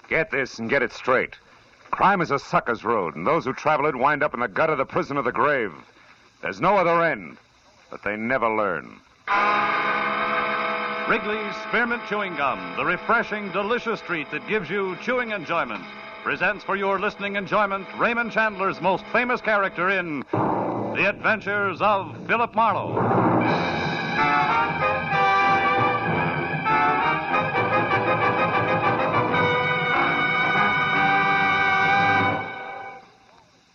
Get this and get it straight. Crime is a sucker's road, and those who travel it wind up in the gut of the prison of the grave. There's no other end, but they never learn. Wrigley's Spearmint Chewing Gum, the refreshing, delicious treat that gives you chewing enjoyment, presents for your listening enjoyment Raymond Chandler's most famous character in The Adventures of Philip Marlowe.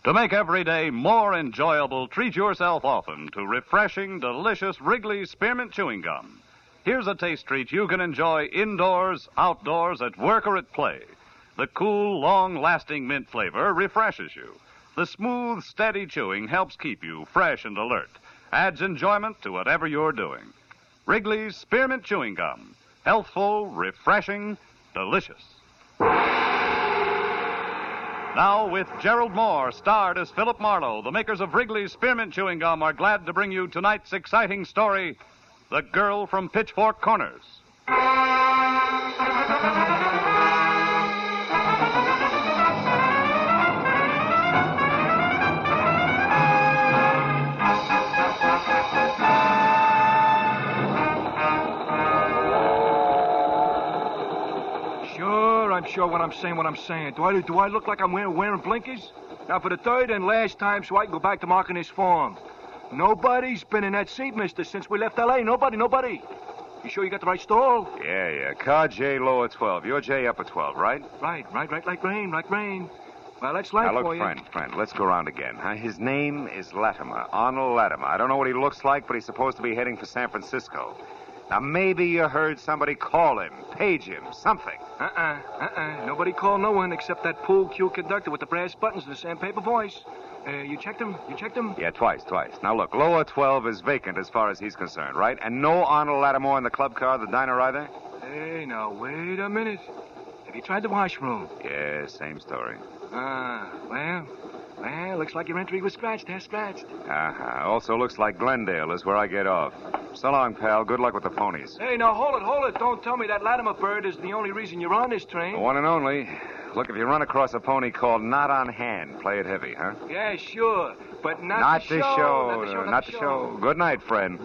To make every day more enjoyable, treat yourself often to refreshing, delicious Wrigley's Spearmint Chewing Gum. Here's a taste treat you can enjoy indoors, outdoors, at work, or at play. The cool, long-lasting mint flavor refreshes you. The smooth, steady chewing helps keep you fresh and alert. Adds enjoyment to whatever you're doing. Wrigley's Spearmint Chewing Gum. Healthful, refreshing, delicious. Now, with Gerald Moore, starred as Philip Marlowe, the makers of Wrigley's Spearmint Chewing Gum are glad to bring you tonight's exciting story, The Girl from Pitchfork Corners. I'm sure what I'm saying. Do I look like I'm wearing blinkers? Now, for the third and last time, so I can go back to marking this form. Nobody's been in that seat, mister, since we left L.A. Nobody. You sure you got the right stall? Yeah. Car J, lower 12. You're J, upper 12, right? Right. Like rain. Well, that's life for you. Now, look, friend, let's go around again. His name is Latimer, Arnold Latimer. I don't know what he looks like, but he's supposed to be heading for San Francisco. Now, maybe you heard somebody call him, page him, something. Nobody called no one except that pool cue conductor with the brass buttons and the sandpaper voice. You checked him? Yeah, twice. Now, look, lower 12 is vacant as far as he's concerned, right? And no Arnold Lattimore in the club car, the diner either? Hey, now, wait a minute. Have you tried the washroom? Yeah, same story. Well, looks like your entry was scratched. Also looks like Glendale is where I get off. So long, pal. Good luck with the ponies. Hey, now, hold it. Don't tell me that Latimer bird is the only reason you're on this train. The one and only. Look, if you run across a pony called Not on Hand, play it heavy, huh? Yeah, sure. But not the show. Not the show. Good night, friend.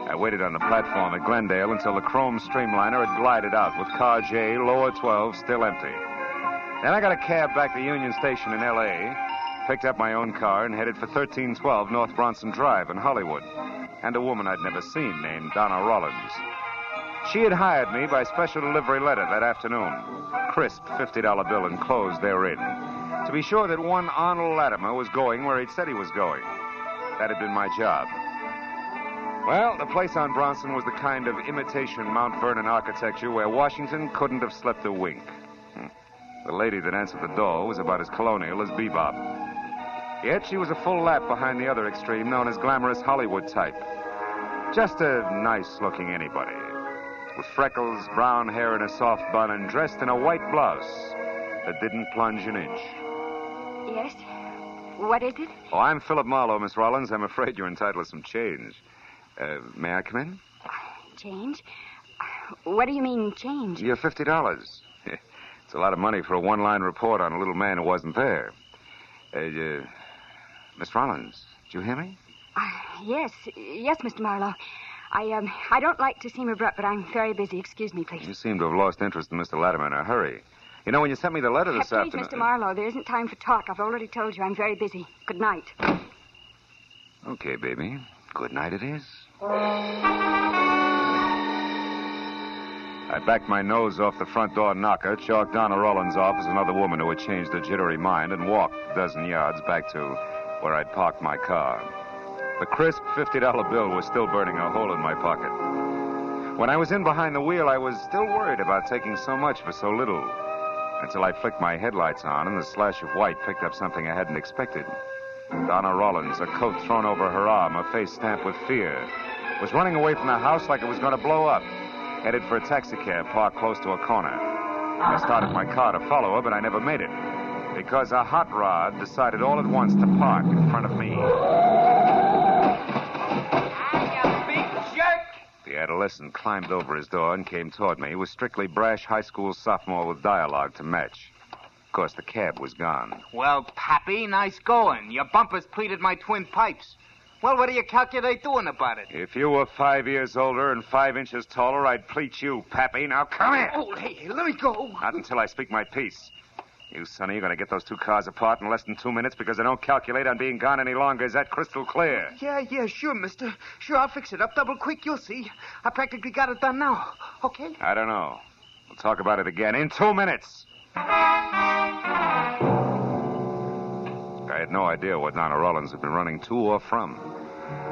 I waited on the platform at Glendale until the chrome streamliner had glided out with car J, lower 12, still empty. Then I got a cab back to Union Station in L.A., picked up my own car, and headed for 1312 North Bronson Drive in Hollywood, and a woman I'd never seen named Donna Rollins. She had hired me by special delivery letter that afternoon, crisp $50 bill enclosed therein, to be sure that one Arnold Latimer was going where he'd said he was going. That had been my job. Well, the place on Bronson was the kind of imitation Mount Vernon architecture where Washington couldn't have slept a wink. The lady that answered the door was about as colonial as Bebop. Yet she was a full lap behind the other extreme known as glamorous Hollywood type. Just a nice-looking anybody. With freckles, brown hair, and a soft bun, and dressed in a white blouse that didn't plunge an inch. Yes? What is it? Oh, I'm Philip Marlowe, Miss Rollins. I'm afraid you're entitled to some change. May I come in? Change? What do you mean, change? Your $50. It's a lot of money for a one-line report on a little man who wasn't there. Miss Rollins, did you hear me? Yes, Mr. Marlowe. I don't like to seem abrupt, but I'm very busy. Excuse me, please. You seem to have lost interest in Mr. Latimer in a hurry. You know, when you sent me the letter this afternoon... Please, Mr. Marlowe, there isn't time for talk. I've already told you I'm very busy. Good night. Okay, baby. Good night it is. I backed my nose off the front door knocker, chalked Donna Rollins off as another woman who had changed her jittery mind, and walked a dozen yards back to where I'd parked my car. The crisp $50 bill was still burning a hole in my pocket. When I was in behind the wheel, I was still worried about taking so much for so little, until I flicked my headlights on and the slash of white picked up something I hadn't expected. Donna Rollins, a coat thrown over her arm, her face stamped with fear, was running away from the house like it was going to blow up, headed for a taxicab parked close to a corner. I started my car to follow her, but I never made it, because a hot rod decided all at once to park in front of me. You big jerk! The adolescent climbed over his door and came toward me. He was strictly brash high school sophomore with dialogue to match. Of course, the cab was gone. Well, Pappy, nice going. Your bumpers pleated my twin pipes. Well, what do you calculate doing about it? If you were 5 years older and 5 inches taller, I'd pleat you, Pappy. Now come here. Oh, hey, let me go. Not until I speak my piece. You, Sonny, you're going to get those two cars apart in less than 2 minutes because I don't calculate on being gone any longer. Is that crystal clear? Yeah, sure, mister. Sure, I'll fix it up double quick, you'll see. I practically got it done now. Okay? I don't know. We'll talk about it again in 2 minutes. I had no idea what Donna Rollins had been running to or from.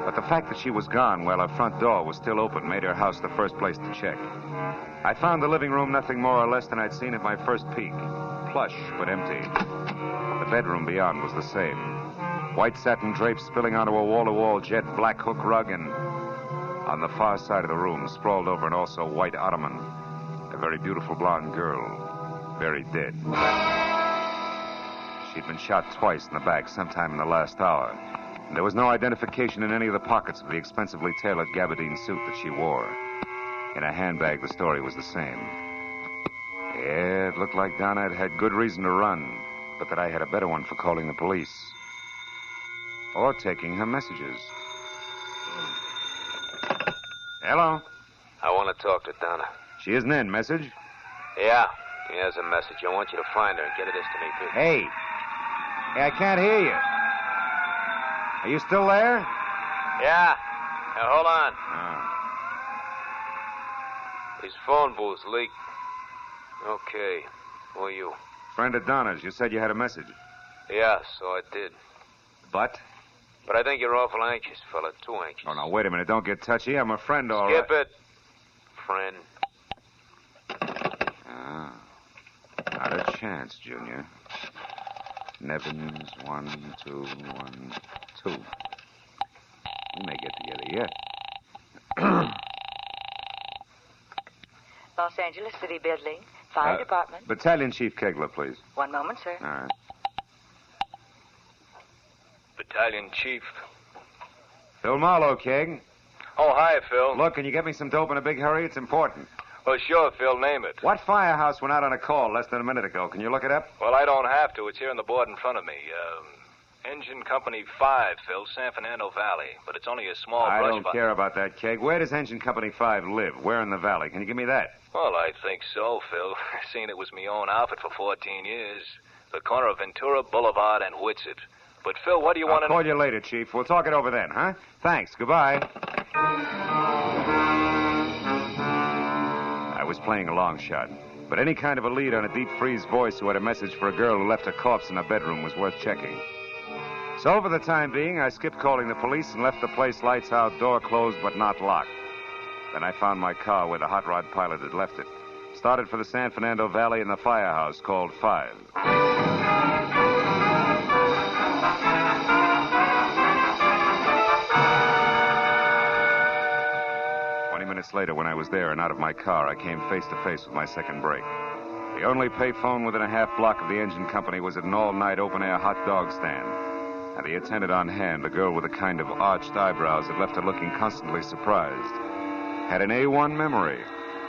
But the fact that she was gone while her front door was still open made her house the first place to check. I found the living room nothing more or less than I'd seen at my first peek. Plush, but empty. The bedroom beyond was the same. White satin drapes spilling onto a wall-to-wall jet black hook rug, and on the far side of the room, sprawled over an also white ottoman, a very beautiful blonde girl, very dead. She'd been shot twice in the back sometime in the last hour. And there was no identification in any of the pockets of the expensively tailored gabardine suit that she wore. In a handbag, the story was the same. Yeah, it looked like Donna had had good reason to run, but that I had a better one for calling the police. Or taking her messages. Hello? I want to talk to Donna. She isn't in. Message? Yeah, here's a message. I want you to find her and get her this to me, please. Hey, I can't hear you. Are you still there? Yeah. Now, hold on. Oh. His phone booth's leaked. Okay. Who are you? Friend of Donna's. You said you had a message. Yeah, so I did. But? But I think you're awful anxious, fella. Too anxious. Oh, now, wait a minute. Don't get touchy. I'm a friend, all right. Skip it, friend. Ah. Not a chance, Junior. Nevins, 1, 2, 1, 2. We may get together yet. Los Angeles City Building, Fire Department. Battalion Chief Kegler, please. One moment, sir. All right. Battalion Chief. Phil Marlowe, Keg. Oh, hi, Phil. Look, can you get me some dope in a big hurry? It's important. Oh, sure, Phil, name it. What firehouse went out on a call less than a minute ago? Can you look it up? Well, I don't have to. It's here on the board in front of me. Engine Company 5, Phil, San Fernando Valley. But it's only a small I brush don't fire. care about that, Keg. Where does Engine Company 5 live? Where in the valley? Can you give me that? Well, I think so, Phil. Seeing it was me own outfit for 14 years. The corner of Ventura Boulevard and Whitsett. But, Phil, what do you want to I'll call you later, Chief. We'll talk it over then, huh? Thanks. Goodbye. I was playing a long shot, but any kind of a lead on a deep freeze voice who had a message for a girl who left a corpse in her bedroom was worth checking. So for the time being, I skipped calling the police and left the place lights out, door closed but not locked. Then I found my car where the hot rod pilot had left it. Started for the San Fernando Valley in the firehouse called 5. 20 minutes later, when I was there and out of my car, I came face to face with my second break. The only payphone within a half block of the engine company was at an all-night open-air hot dog stand. And the attendant on hand, a girl with a kind of arched eyebrows that left her looking constantly surprised, had an A1 memory.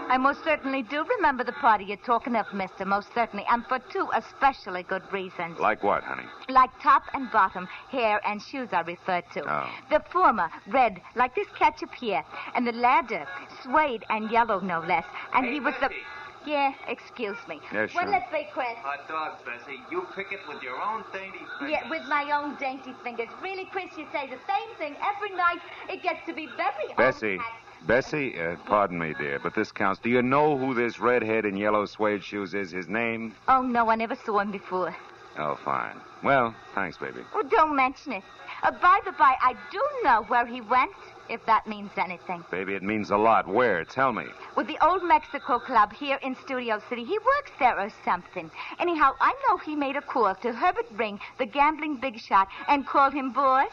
I most certainly do remember the party you're talking of, mister, most certainly, and for two especially good reasons. Like what, honey? Like top and bottom, hair and shoes I referred to. Oh. The former, red, like this ketchup here, and the latter, suede and yellow, no less. And Hey, he was Bessie. Yeah, excuse me. Yeah, sure. Well, let's be Chris. Hot dogs, Bessie. You pick it with your own dainty fingers. Yeah, with my own dainty fingers. Really, Chris, you say the same thing every night. It gets to be very Bessie. unpacked. Bessie, pardon me, dear, but this counts. Do you know who this redhead in yellow suede shoes is? His name? Oh, no, I never saw him before. Oh, fine. Well, thanks, baby. Oh, don't mention it. By the by, I do know where he went, if that means anything. Baby, it means a lot. Where? Tell me. With the Old Mexico Club here in Studio City. He works there or something. Anyhow, I know he made a call to Herbert Ring, the gambling big shot, and called him boss.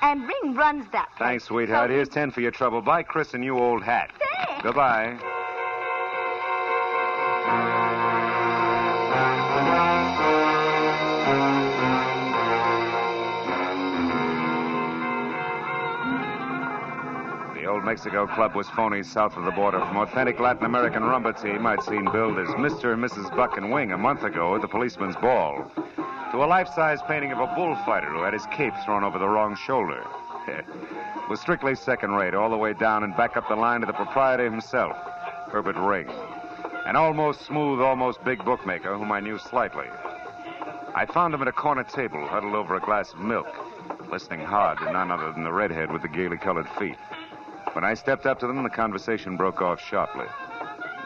And Ring runs that place. Thanks, sweetheart. So Here's 10 for your trouble. Bye, Chris, and you old hat. Thanks. Goodbye. The old old Mexico club was phony south of the border from authentic Latin American rumba team I'd seen billed as Mr. and Mrs. Buck and Wing a month ago at the policeman's ball, to a life-size painting of a bullfighter who had his cape thrown over the wrong shoulder. It was strictly second-rate all the way down and back up the line to the proprietor himself, Herbert Ring, an almost smooth, almost big bookmaker whom I knew slightly. I found him at a corner table, huddled over a glass of milk, listening hard to none other than the redhead with the gaily colored feet. When I stepped up to them, the conversation broke off sharply.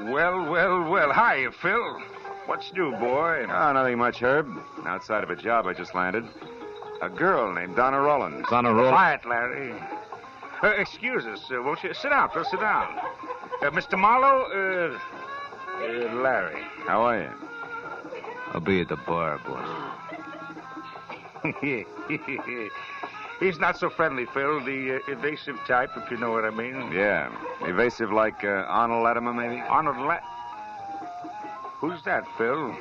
Well. Hi, Phil. What's new, boy? Oh, nothing much, Herb. Outside of a job I just landed. A girl named Donna Rollins. Donna Rollins? Quiet, Larry. Excuse us, won't you? Sit down, Phil, sit down. Mr. Marlowe, Larry. How are you? I'll be at the bar, boss. He's not so friendly, Phil. The evasive type, if you know what I mean. Yeah. Evasive like Arnold Latimer, maybe? Who's that, Phil?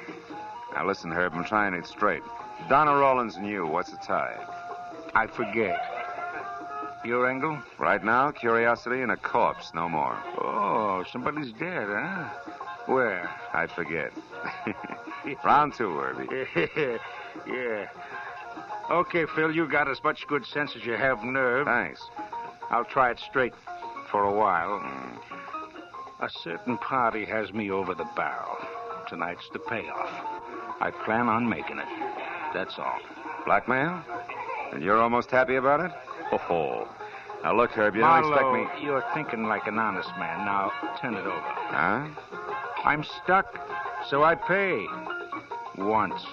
Now, listen, Herb, I'm trying it straight. Donna Rollins and you, what's the tie? I forget. Your angle? Right now, curiosity and a corpse, no more. Oh, somebody's dead, huh? Where? I forget. Round two, Herbie. Yeah. Okay, Phil, you got as much good sense as you have nerve. Thanks. I'll try it straight for a while. A certain party has me over the barrel. Tonight's the payoff. I plan on making it. That's all. Blackmail? And you're almost happy about it? Oh. Now, look, Herb, you don't expect Marlowe, me... You're thinking like an honest man. Now, turn it over. Huh? I'm stuck, so I pay. Once.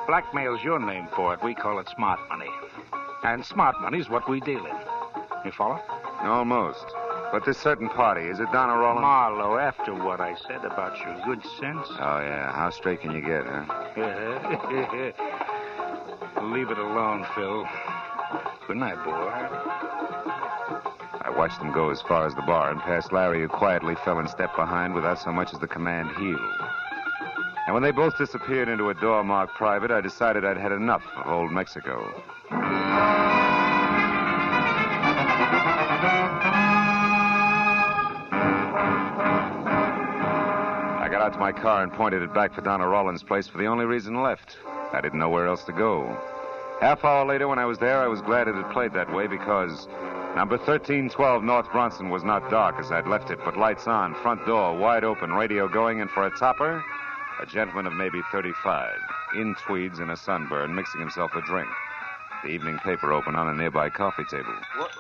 Blackmail's your name for it. We call it smart money. And smart money's what we deal in. You follow? Almost. But this certain party, is it Donna Rollins? Marlowe, after what I said about your good sense... Oh, yeah. How straight can you get, huh? Leave it alone, Phil. Good night, boy. I watched them go as far as the bar and past Larry, who quietly fell in step behind without so much as the command heel. And when they both disappeared into a door marked private, I decided I'd had enough of old Mexico. I got out to my car and pointed it back for Donna Rollins' place for the only reason left. I didn't know where else to go. Half hour later, when I was there, I was glad it had played that way because number 1312 North Bronson was not dark as I'd left it, but lights on, front door wide open, radio going, and for a topper, a gentleman of maybe 35, in tweeds and a sunburn, mixing himself a drink. The evening paper open on a nearby coffee table. What?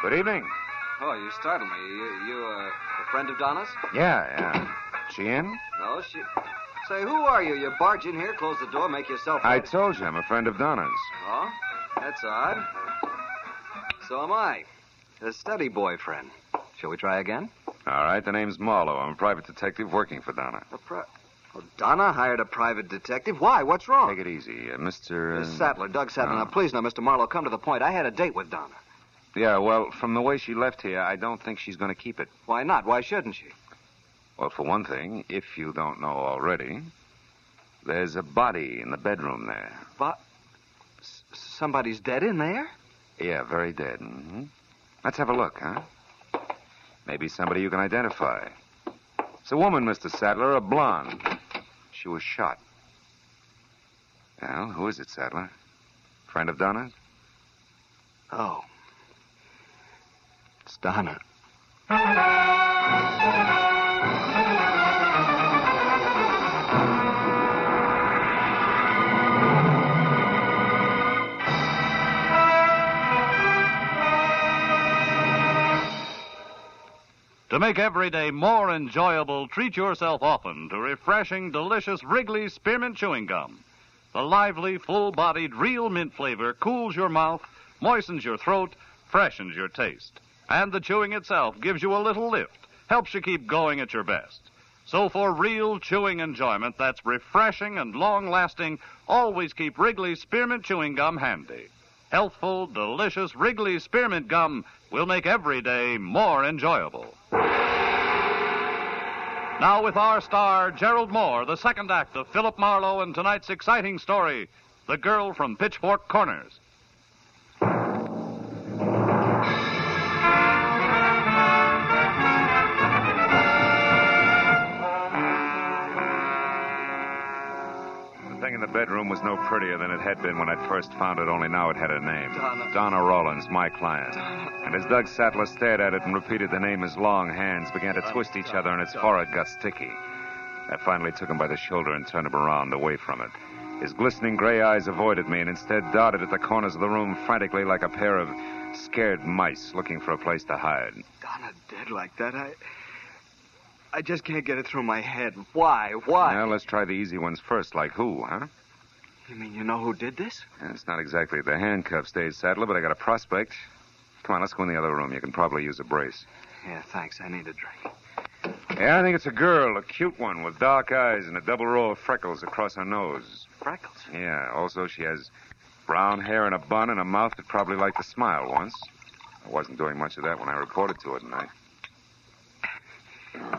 Good evening. Oh, you startled me. You a friend of Donna's? Yeah. She in? No, she... Say, who are you? You barge in here, close the door, make yourself... I told you I'm a friend of Donna's. Oh? That's odd. So am I. A steady boyfriend. Shall we try again? All right, the name's Marlowe. I'm a private detective working for Donna. Oh, Donna hired a private detective? Why? What's wrong? Take it easy, Mr... Sattler, Doug Sattler. Now, please, now, Mr. Marlowe, come to the point. I had a date with Donna. Yeah, well, from the way she left here, I don't think she's going to keep it. Why not? Why shouldn't she? Well, for one thing, if you don't know already, there's a body in the bedroom there. Somebody's dead in there? Yeah, very dead. Mm-hmm. Let's have a look, huh? Maybe somebody you can identify. It's a woman, Mr. Sattler, a blonde. She was shot. Well, who is it, Sattler? Friend of Donna's? Oh. It's Donna. To make every day more enjoyable, treat yourself often to refreshing, delicious Wrigley's Spearmint Chewing Gum. The lively, full-bodied, real mint flavor cools your mouth, moistens your throat, freshens your taste. And the chewing itself gives you a little lift, helps you keep going at your best. So for real chewing enjoyment that's refreshing and long-lasting, always keep Wrigley's Spearmint Chewing Gum handy. Healthful, delicious Wrigley's Spearmint Gum will make every day more enjoyable. Now with our star, Gerald Moore, the second act of Philip Marlowe and tonight's exciting story, The Girl from Pitchfork Corners. in the bedroom was no prettier than it had been when I'd first found it, only now it had a name. Donna Rollins, my client. And as Doug Sattler stared at it and repeated the name, his long hands began to twist each other and its forehead got sticky. I finally took him by the shoulder and turned him around, away from it. His glistening gray eyes avoided me and instead darted at the corners of the room frantically like a pair of scared mice looking for a place to hide. Donna dead like that? I just can't get it through my head. Why? Why? Well, let's try the easy ones first. Like who, huh? You mean you know who did this? Yeah, it's not exactly at the handcuff stage, Sattler, but I got a prospect. Come on, let's go in the other room. You can probably use a brace. Yeah, thanks. I need a drink. Yeah, I think it's a girl, a cute one with dark eyes and a double row of freckles across her nose. Freckles? Yeah, also she has brown hair and a bun and a mouth that probably liked to smile once. I wasn't doing much of that when I reported to her tonight.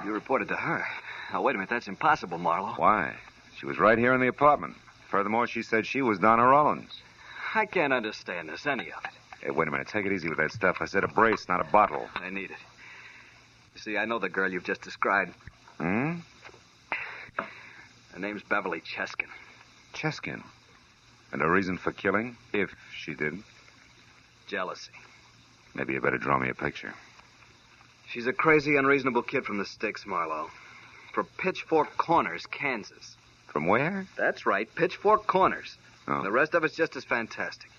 You reported to her. Now, wait a minute. That's impossible, Marlowe. Why? She was right here in the apartment. Furthermore, she said she was Donna Rollins. I can't understand this, any of it. Hey, wait a minute. Take it easy with that stuff. I said a brace, not a bottle. I need it. You see, I know the girl you've just described. Hmm? Her name's Beverly Cheskin. Cheskin? And a reason for killing, if she did? Jealousy. Maybe you better draw me a picture. She's a crazy, unreasonable kid from the sticks, Marlowe. From Pitchfork Corners, Kansas. From where? That's right, Pitchfork Corners. Oh. And the rest of it's just as fantastic.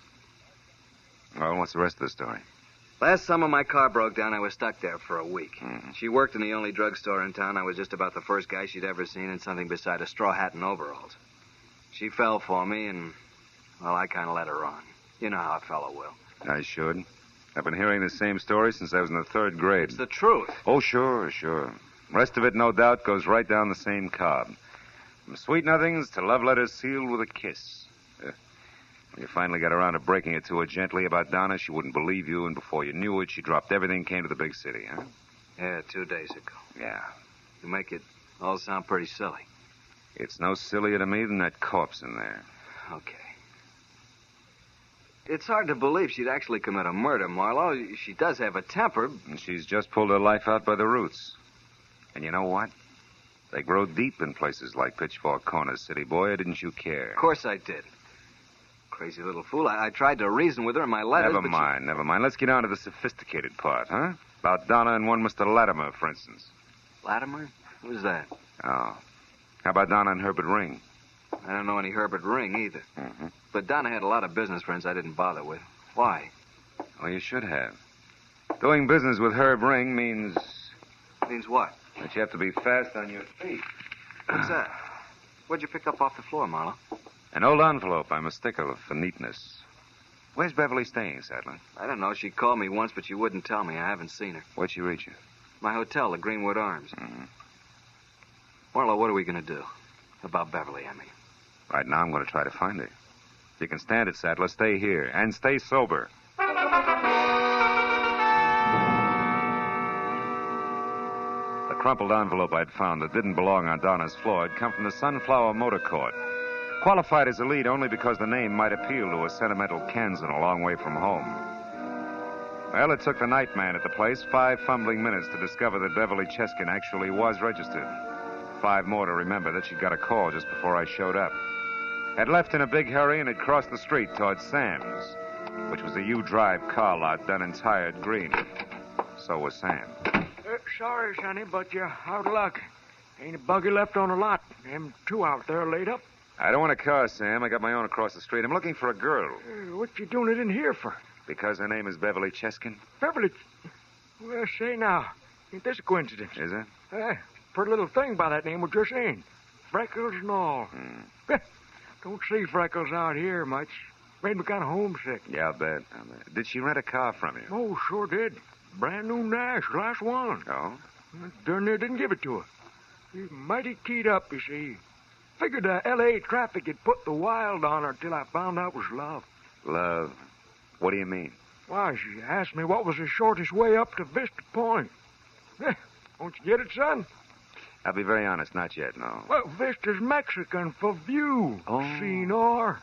Well, what's the rest of the story? Last summer, my car broke down. I was stuck there for a week. Mm-hmm. She worked in the only drugstore in town. I was just about the first guy she'd ever seen in something beside a straw hat and overalls. She fell for me, and, well, I kind of let her on. You know how a fellow will. I should. I've been hearing the same story since I was in the third grade. It's the truth. Oh, sure. Rest of it, no doubt, goes right down the same cob. From sweet nothings to love letters sealed with a kiss. When you finally got around to breaking it to her gently about Donna, she wouldn't believe you, and before you knew it, she dropped everything, came to the big city, huh? Yeah, 2 days ago. Yeah. You make it all sound pretty silly. It's no sillier to me than that corpse in there. Okay. It's hard to believe she'd actually commit a murder, Marlowe. She does have a temper. And she's just pulled her life out by the roots. And you know what? They grow deep in places like Pitchfork Corners, city boy, or didn't you care? Of course I did. Crazy little fool. I tried to reason with her in my letters, Never mind. Let's get on to the sophisticated part, huh? About Donna and one Mr. Latimer, for instance. Latimer? Who's that? Oh. How about Donna and Herbert Ring? I don't know any Herbert Ring either. Mm-hmm. But Donna had a lot of business friends I didn't bother with. Why? Well, you should have. Doing business with Herb Ring means... Means what? That you have to be fast on your feet. What's that? What'd you pick up off the floor, Marlowe? An old envelope. I mistook her for neatness. Where's Beverly staying, Sattler? I don't know. She called me once, but she wouldn't tell me. I haven't seen her. Where'd she reach you? My hotel, the Greenwood Arms. Mm-hmm. Marlowe, what are we going to do? About Beverly, I mean. Right now, I'm going to try to find her. If you can stand it, Sattler, stay here. And stay sober. The crumpled envelope I'd found that didn't belong on Donna's floor had come from the Sunflower Motor Court. Qualified as a lead only because the name might appeal to a sentimental Kansan a long way from home. Well, it took the night man at the place 5 fumbling minutes to discover that Beverly Cheskin actually was registered. 5 more to remember that she'd got a call just before I showed up. Had left in a big hurry and had crossed the street towards Sam's, which was a U-Drive car lot done in tired green. So was Sam. Sorry, Sonny, but you're out of luck. Ain't a buggy left on the lot. Them 2 out there laid up. I don't want a car, Sam. I got my own across the street. I'm looking for a girl. What you doing it in here for? Because her name is Beverly Cheskin. Beverly? Well, say now. Ain't this a coincidence? Is it? Pretty little thing by that name was just saying. Freckles and all. Don't see Freckles out here much. Made me kind of homesick. Yeah, I'll bet. Did she rent a car from you? Oh, sure did. Brand new Nash, last one. Oh? Darn near didn't give it to her. She's mighty keyed up, you see. Figured the L.A. traffic had put the wild on her till I found out it was love. Love? What do you mean? Why, she asked me what was the shortest way up to Vista Point. Don't you get it, son? I'll be very honest, not yet, no. Well, Vista's Mexican for view, senor.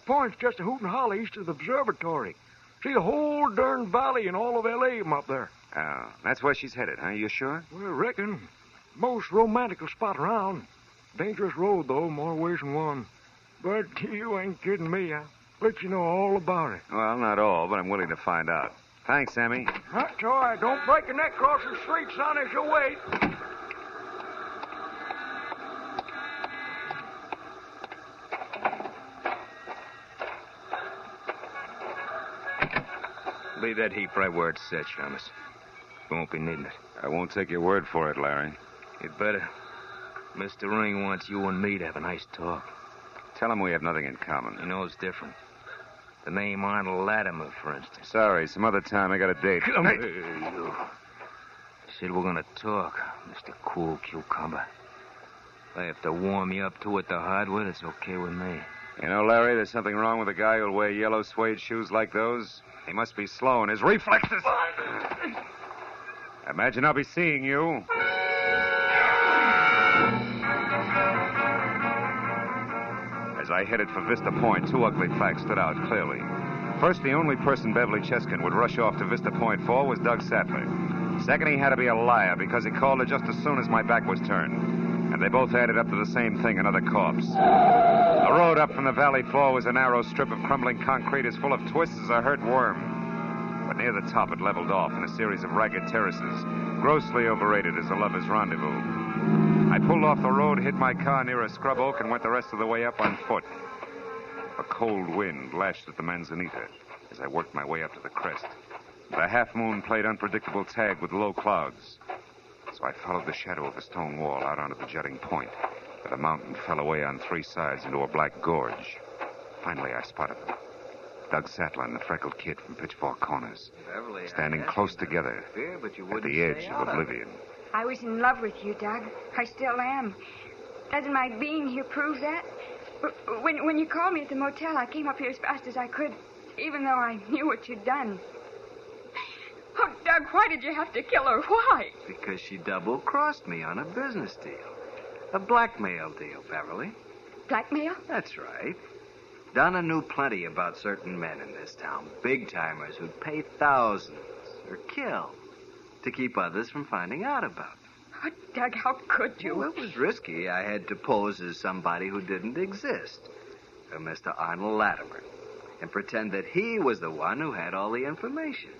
Point's just a hoot and holler east of the observatory. See the whole darn valley and all of L.A. from up there. Oh, that's where she's headed, huh? You sure? Well, I reckon. Most romantical spot around. Dangerous road, though, more ways than one. But you ain't kidding me. I'll let you know all about it. Well, not all, but I'm willing to find out. Thanks, Sammy. That's all right. Don't break your neck across the street, son, as you wait. Leave that heap right where it's set, Shamus. We won't be needing it. I won't take your word for it, Larry. You'd better. Mr. Ring wants you and me to have a nice talk. Tell him we have nothing in common. He knows different. The name Arnold Latimer, for instance. Sorry, some other time I got a date. Come here, you. Said we're gonna talk, Mr. Cool Cucumber. If I have to warm you up to it the hard way, it's okay with me. You know, Larry, there's something wrong with a guy who'll wear yellow suede shoes like those. He must be slow in his reflexes. Imagine I'll be seeing you. As I headed for Vista Point, two ugly facts stood out clearly. First, the only person Beverly Cheskin would rush off to Vista Point for was Doug Sattler. Second, he had to be a liar because he called her just as soon as my back was turned. And they both added up to the same thing, another corpse. The road up from the valley floor was a narrow strip of crumbling concrete as full of twists as a hurt worm. But near the top it leveled off in a series of ragged terraces, grossly overrated as a lover's rendezvous. I pulled off the road, hid my car near a scrub oak, and went the rest of the way up on foot. A cold wind lashed at the manzanita as I worked my way up to the crest. The half-moon played unpredictable tag with low clouds. So I followed the shadow of a stone wall out onto the jutting point, where the mountain fell away on three sides into a black gorge. Finally, I spotted them. Doug Sattler and the freckled kid from Pitchfork Corners, Beverly, standing close together at the edge of oblivion. I was in love with you, Doug. I still am. Doesn't my being here prove that? When you called me at the motel, I came up here as fast as I could, even though I knew what you'd done. Oh, Doug, why did you have to kill her? Why? Because she double-crossed me on a business deal. A blackmail deal, Beverly. Blackmail? That's right. Donna knew plenty about certain men in this town, big-timers who'd pay thousands or kill to keep others from finding out about them. Oh, Doug, how could you? Well, it was risky. I had to pose as somebody who didn't exist, a Mr. Arnold Latimer, and pretend that he was the one who had all the information.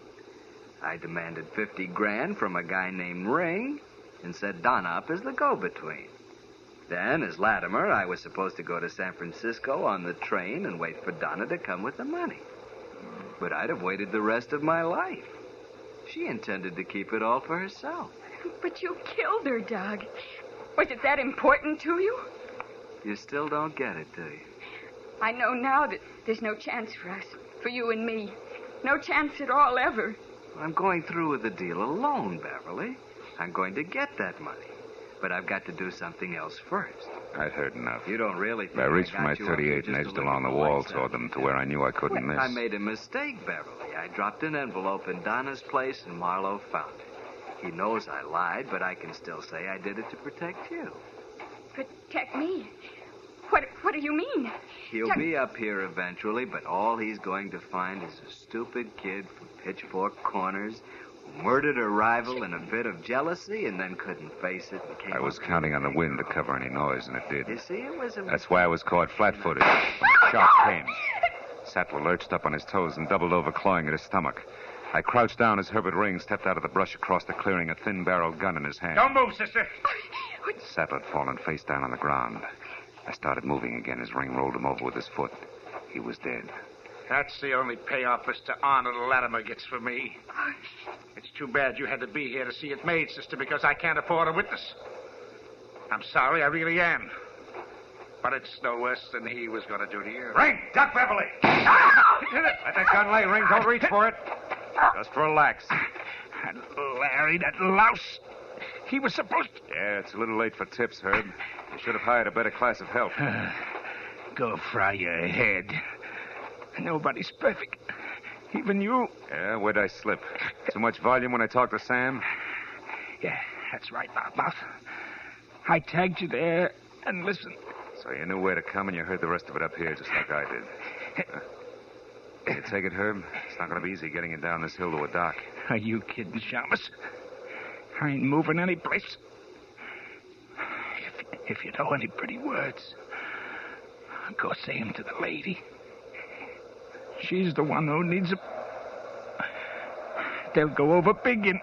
I demanded $50,000 from a guy named Ring and set Donna up as the go-between. Then, as Latimer, I was supposed to go to San Francisco on the train and wait for Donna to come with the money. But I'd have waited the rest of my life. She intended to keep it all for herself. But you killed her, Doug. Was it that important to you? You still don't get it, do you? I know now that there's no chance for us, for you and me. No chance at all, ever. I'm going through with the deal alone, Beverly. I'm going to get that money. But I've got to do something else first. I'd heard enough. You don't really think I reached for got my you up here 38 and just edged to look along at the wall lights toward out them to there. where I knew I couldn't miss. I made a mistake, Beverly. I dropped an envelope in Donna's place, and Marlowe found it. He knows I lied, but I can still say I did it to protect you. Protect me? What do you mean? He'll be up here eventually, but all he's going to find is a stupid kid from Pitchfork Corners who murdered a rival in a fit of jealousy and then couldn't face it and came I was counting on the wind to cover any noise, and it did. You see, it was a... That's why I was caught flat-footed when the shock came. Sattler lurched up on his toes and doubled over, clawing at his stomach. I crouched down as Herbert Ring stepped out of the brush across the clearing, a thin-barreled gun in his hand. Don't move, sister. Sattler had fallen face down on the ground. I started moving again as Ring rolled him over with his foot. He was dead. That's the only payoff Mr. Arnold Latimer gets for me. It's too bad you had to be here to see it made, sister, because I can't afford a witness. I'm sorry, I really am. But it's no worse than he was going to do to you. Ring! Duck Beverly! Let that gun lay, Ring. Don't reach for it. Just relax. And Larry, that louse, he was supposed to... Yeah, it's a little late for tips, Herb. You should have hired a better class of help. Go fry your head. Nobody's perfect. Even you. Yeah, where'd I slip? Too much volume when I talked to Sam? Yeah, that's right, Loudmouth. I tagged you there, and listen. So you knew where to come, and you heard the rest of it up here, just like I did. Can you take it, Herb? It's not going to be easy getting it down this hill to a dock. Are you kidding, Shamus? I ain't moving any place. If you know any pretty words, go say 'em to the lady. She's the one who needs 'em. They'll go over big in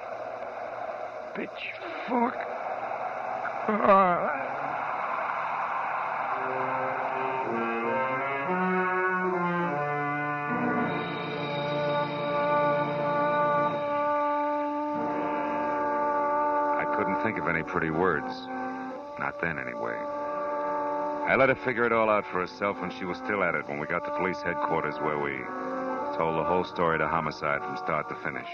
Pitchfork. I couldn't think of any pretty words. Not then, anyway. I let her figure it all out for herself, and she was still at it when we got to police headquarters, where we told the whole story to homicide from start to finish.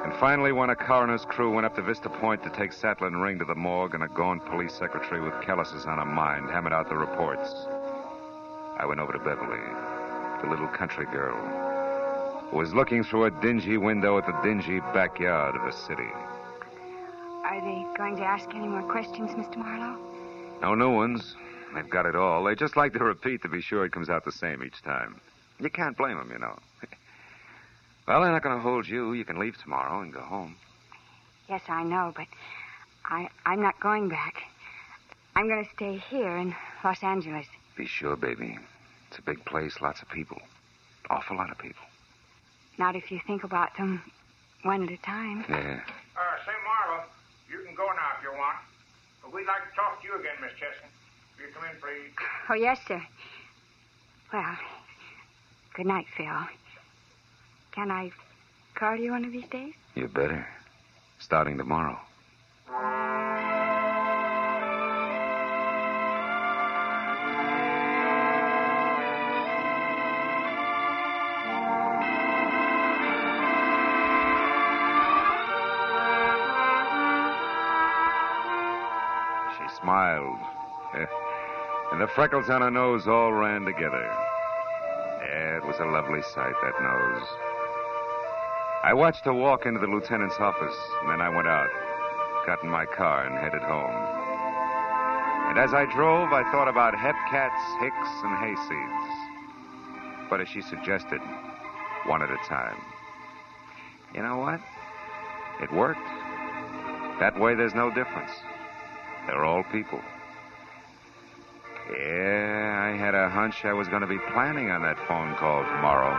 And finally, when a coroner's crew went up to Vista Point to take Sattler and Ring to the morgue, and a gaunt police secretary with calluses on her mind hammered out the reports, I went over to Beverly, the little country girl, who was looking through a dingy window at the dingy backyard of the city. Are they going to ask any more questions, Mr. Marlowe? No new ones. They've got it all. They just like to repeat to be sure it comes out the same each time. You can't blame them, you know. Well, they're not going to hold you. You can leave tomorrow and go home. Yes, I know, but I'm not going back. I'm going to stay here in Los Angeles. Be sure, baby. It's a big place, lots of people. Awful lot of people. Not if you think about them one at a time. Yeah. Say, Marlowe, you can go now if you want. But we'd like to talk to you again, Miss Chesson. Will you come in, please? Oh, yes, sir. Well, good night, Phil. Can I call you one of these days? You better. Starting tomorrow. She smiled. And the freckles on her nose all ran together. Yeah, it was a lovely sight, that nose. I watched her walk into the lieutenant's office, and then I went out, got in my car, and headed home. And as I drove, I thought about hepcats, hicks, and hayseeds. But as she suggested, one at a time. You know what? It worked. That way, there's no difference. They're all people. Yeah, I had a hunch I was going to be planning on that phone call tomorrow.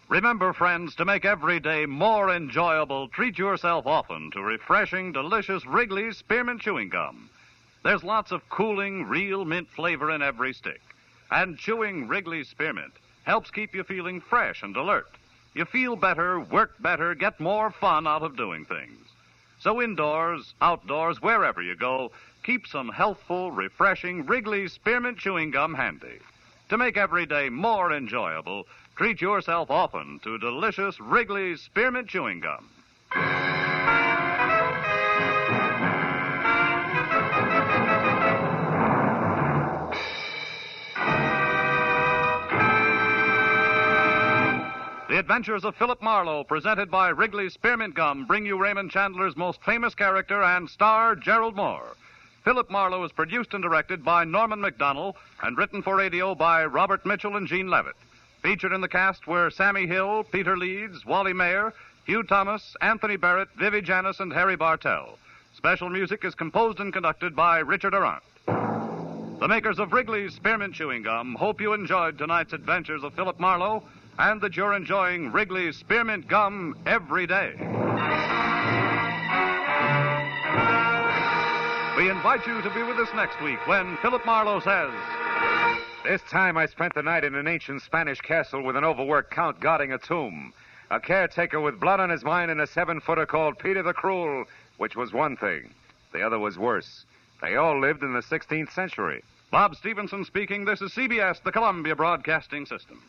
Remember, friends, to make every day more enjoyable, treat yourself often to refreshing, delicious Wrigley's Spearmint Chewing Gum. There's lots of cooling, real mint flavor in every stick. And chewing Wrigley's Spearmint helps keep you feeling fresh and alert. You feel better, work better, get more fun out of doing things. So indoors, outdoors, wherever you go, keep some healthful, refreshing Wrigley's Spearmint Chewing Gum handy. To make every day more enjoyable, treat yourself often to delicious Wrigley's Spearmint Chewing Gum. The Adventures of Philip Marlowe, presented by Wrigley's Spearmint Gum, bring you Raymond Chandler's most famous character and star, Gerald Moore. Philip Marlowe is produced and directed by Norman McDonnell and written for radio by Robert Mitchell and Gene Levitt. Featured in the cast were Sammy Hill, Peter Leeds, Wally Mayer, Hugh Thomas, Anthony Barrett, Vivi Janis, and Harry Bartell. Special music is composed and conducted by Richard Arant. The makers of Wrigley's Spearmint Chewing Gum hope you enjoyed tonight's Adventures of Philip Marlowe and that you're enjoying Wrigley's Spearmint Gum every day. We invite you to be with us next week when Philip Marlowe says... This time I spent the night in an ancient Spanish castle with an overworked count guarding a tomb. A caretaker with blood on his mind and a 7-footer called Peter the Cruel, which was one thing. The other was worse. They all lived in the 16th century. Bob Stevenson speaking. This is CBS, the Columbia Broadcasting System.